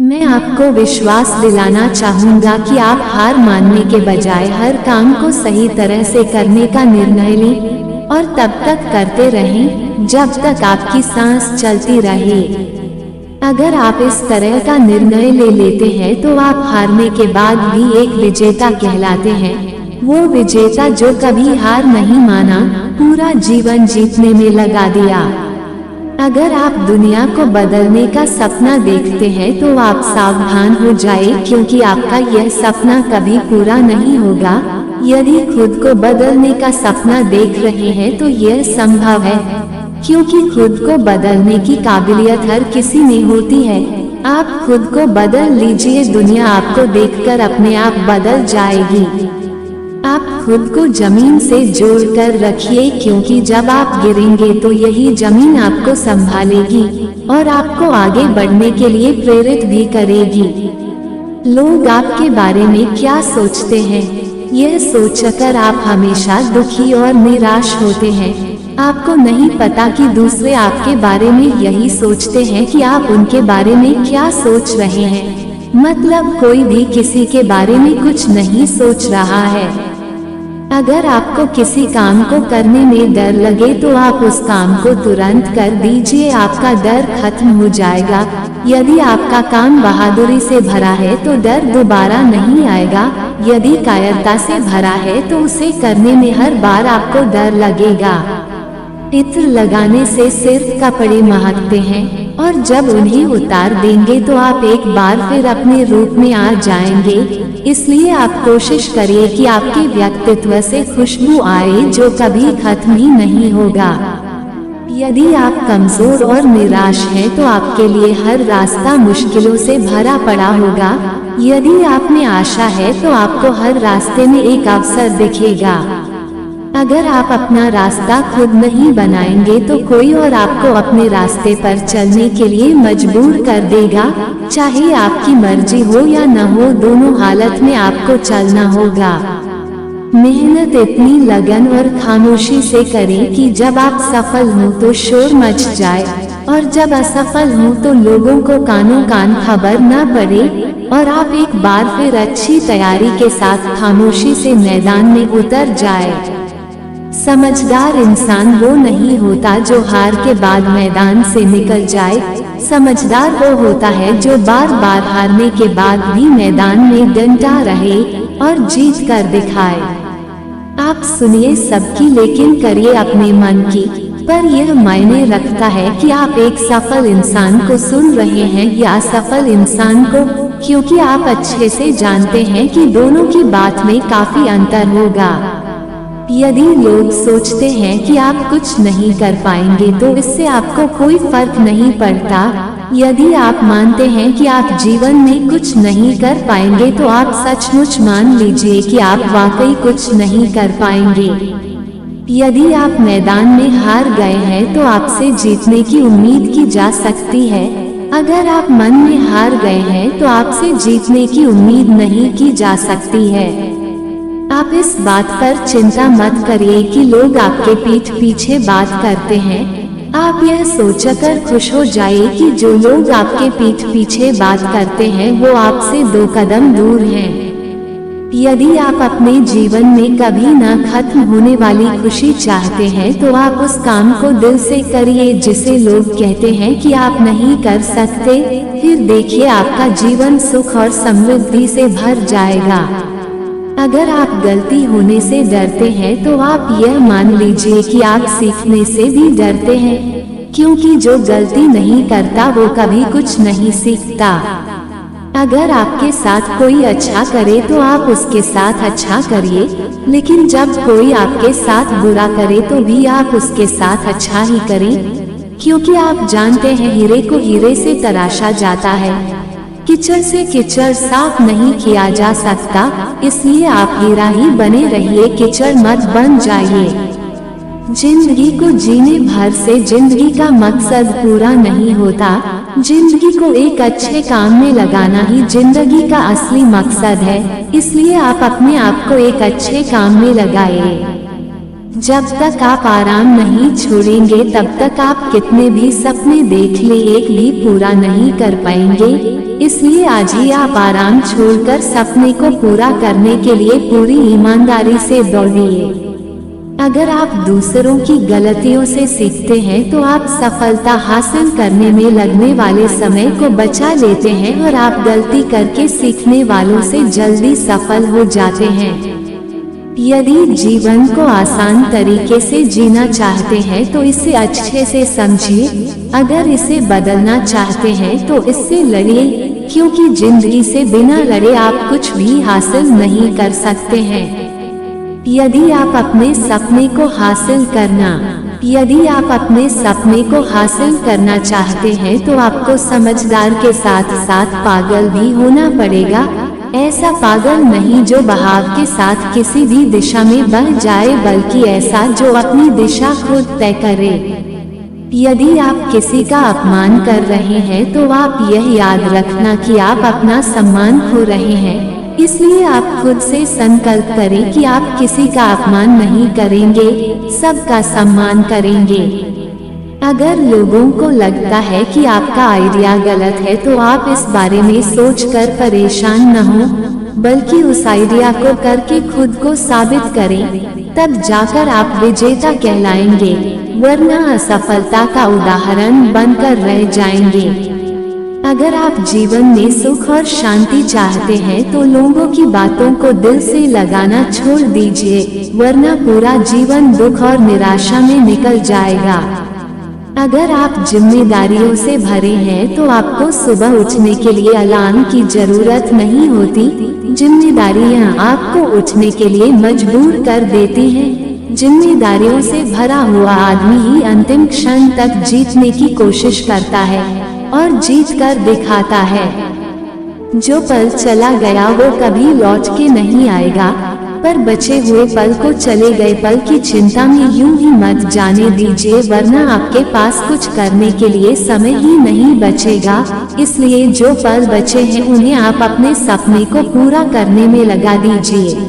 मैं आपको विश्वास दिलाना चाहूँगा कि आप हार मानने के बजाय हर काम को सही तरह से करने का निर्णय लें और तब तक करते रहें जब तक आपकी सांस चलती रहे। अगर आप इस तरह का निर्णय ले लेते हैं तो आप हारने के बाद भी एक विजेता कहलाते हैं। वो विजेता जो कभी हार नहीं माना, पूरा जीवन जीतने में लगा दिया। अगर आप दुनिया को बदलने का सपना देखते हैं तो आप सावधान हो जाए, क्योंकि आपका यह सपना कभी पूरा नहीं होगा। यदि खुद को बदलने का सपना देख रहे हैं तो यह संभव है, क्योंकि खुद को बदलने की काबिलियत हर किसी में होती है। आप खुद को बदल लीजिए, दुनिया आपको देखकर अपने आप बदल जाएगी। आप खुद को जमीन से जोड़कर रखिए, क्योंकि जब आप गिरेंगे तो यही जमीन आपको संभालेगी और आपको आगे बढ़ने के लिए प्रेरित भी करेगी। लोग आपके बारे में क्या सोचते हैं, यह सोचकर आप हमेशा दुखी और निराश होते हैं। आपको नहीं पता कि दूसरे आपके बारे में यही सोचते हैं कि आप उनके बारे में क्या सोच रहे हैं। मतलब कोई भी किसी के बारे में कुछ नहीं सोच रहा है। अगर आपको किसी काम को करने में डर लगे तो आप उस काम को तुरंत कर दीजिए, आपका डर खत्म हो जाएगा। यदि आपका काम बहादुरी से भरा है तो डर दोबारा नहीं आएगा। यदि कायरता से भरा है तो उसे करने में हर बार आपको डर लगेगा। इत्र लगाने से सिर्फ कपड़े महकते हैं और जब उन्हें उतार देंगे तो आप एक बार फिर अपने रूप में आ जाएंगे। इसलिए आप कोशिश करिए कि आपके व्यक्तित्व से खुशबू आए जो कभी खत्म ही नहीं होगा। यदि आप कमजोर और निराश हैं तो आपके लिए हर रास्ता मुश्किलों से भरा पड़ा होगा। यदि आप में आशा है तो आपको हर रास्ते में एक अवसर दिखेगा। अगर आप अपना रास्ता खुद नहीं बनाएंगे तो कोई और आपको अपने रास्ते पर चलने के लिए मजबूर कर देगा। चाहे आपकी मर्जी हो या न हो, दोनों हालत में आपको चलना होगा। मेहनत इतनी लगन और खामोशी से करें कि जब आप सफल हों तो शोर मच जाए, और जब असफल हों तो लोगों को कानों कान खबर न पड़े और आप एक बार फिर अच्छी तैयारी के साथ खामोशी से मैदान में उतर जाए। समझदार इंसान वो नहीं होता जो हार के बाद मैदान से निकल जाए। समझदार वो होता है जो बार बार हारने के बाद भी मैदान में डटा रहे और जीत कर दिखाए। आप सुनिए सबकी, लेकिन करिए अपने मन की। पर यह मायने रखता है कि आप एक सफल इंसान को सुन रहे हैं या असफल इंसान को, क्योंकि आप अच्छे से जानते हैं कि दोनों की बात में काफी अंतर होगा। यदि लोग सोचते हैं कि आप कुछ नहीं कर पाएंगे तो इससे आपको कोई फर्क नहीं पड़ता। यदि आप मानते हैं कि आप जीवन में कुछ नहीं कर पाएंगे तो आप सचमुच मान लीजिए कि आप वाकई कुछ नहीं कर पाएंगे। यदि आप मैदान में हार गए हैं तो आपसे जीतने की उम्मीद की जा सकती है। अगर आप मन में हार गए हैं तो आपसे जीतने की उम्मीद नहीं की जा सकती है। आप इस बात पर चिंता मत करिए कि लोग आपके पीठ पीछे बात करते हैं। आप यह सोचकर खुश हो जाइए कि जो लोग आपके पीठ पीछे बात करते हैं वो आपसे 2 कदम दूर हैं। यदि आप अपने जीवन में कभी न खत्म होने वाली खुशी चाहते हैं तो आप उस काम को दिल से करिए जिसे लोग कहते हैं कि आप नहीं कर सकते। फिर देखिए आपका जीवन सुख और समृद्धि से भर जाएगा। अगर आप गलती होने से डरते हैं तो आप यह मान लीजिए कि आप सीखने से भी डरते हैं, क्योंकि जो गलती नहीं करता वो कभी कुछ नहीं सीखता। अगर आपके साथ कोई अच्छा करे तो आप उसके साथ अच्छा करिए, लेकिन जब कोई आपके साथ बुरा करे तो भी आप उसके साथ अच्छा ही करें, क्योंकि आप जानते हैं हीरे को हीरे से तराशा जाता है। कीचड़ से कीचड़ साफ नहीं किया जा सकता, इसलिए आप हीरा ही बने रहिए, कीचड़ मत बन जाइए। जिंदगी को जीने भर से जिंदगी का मकसद पूरा नहीं होता। जिंदगी को एक अच्छे काम में लगाना ही जिंदगी का असली मकसद है। इसलिए आप अपने आप को एक अच्छे काम में लगाइए। जब तक आप आराम नहीं छोड़ेंगे तब तक आप कितने भी सपने देख ले एक भी पूरा नहीं कर पाएंगे। इसलिए आज ही आप आराम छोड़कर सपने को पूरा करने के लिए पूरी ईमानदारी से दौड़िए। अगर आप दूसरों की गलतियों से सीखते हैं तो आप सफलता हासिल करने में लगने वाले समय को बचा लेते हैं और आप गलती करके सीखने वालों से जल्दी सफल हो जाते हैं। यदि जीवन को आसान तरीके से जीना चाहते हैं तो इसे अच्छे से समझिए। अगर इसे बदलना चाहते हैं तो इससे लड़िए, क्योंकि जिंदगी से बिना लड़े आप कुछ भी हासिल नहीं कर सकते हैं। यदि आप अपने सपने को हासिल करना चाहते हैं तो आपको समझदार के साथ साथ पागल भी होना पड़ेगा। ऐसा पागल नहीं जो बहाव के साथ किसी भी दिशा में बह जाए, बल्कि ऐसा जो अपनी दिशा खुद तय करे। यदि आप किसी का अपमान कर रहे हैं तो आप यह याद रखना कि आप अपना सम्मान खो रहे हैं। इसलिए आप खुद से संकल्प करें कि आप किसी का अपमान नहीं करेंगे, सबका सम्मान करेंगे। अगर लोगों को लगता है कि आपका आइडिया गलत है तो आप इस बारे में सोचकर परेशान न हो, बल्कि उस आइडिया को करके खुद को साबित करें, तब जाकर आप विजेता कहलाएंगे, वरना असफलता का उदाहरण बनकर रह जाएंगे। अगर आप जीवन में सुख और शांति चाहते हैं तो लोगों की बातों को दिल से लगाना छोड़ दीजिए, वरना पूरा जीवन दुख और निराशा में निकल जाएगा। अगर आप जिम्मेदारियों से भरे हैं तो आपको सुबह उठने के लिए अलार्म की जरूरत नहीं होती। जिम्मेदारियां आपको उठने के लिए मजबूर कर देती हैं। जिम्मेदारियों से भरा हुआ आदमी ही अंतिम क्षण तक जीतने की कोशिश करता है और जीत कर दिखाता है। जो पल चला गया वो कभी लौट के नहीं आएगा, पर बचे हुए पल को चले गए पल की चिंता में यूं ही मत जाने दीजिए, वरना आपके पास कुछ करने के लिए समय ही नहीं बचेगा। इसलिए जो पल बचे हैं उन्हें आप अपने सपने को पूरा करने में लगा दीजिए।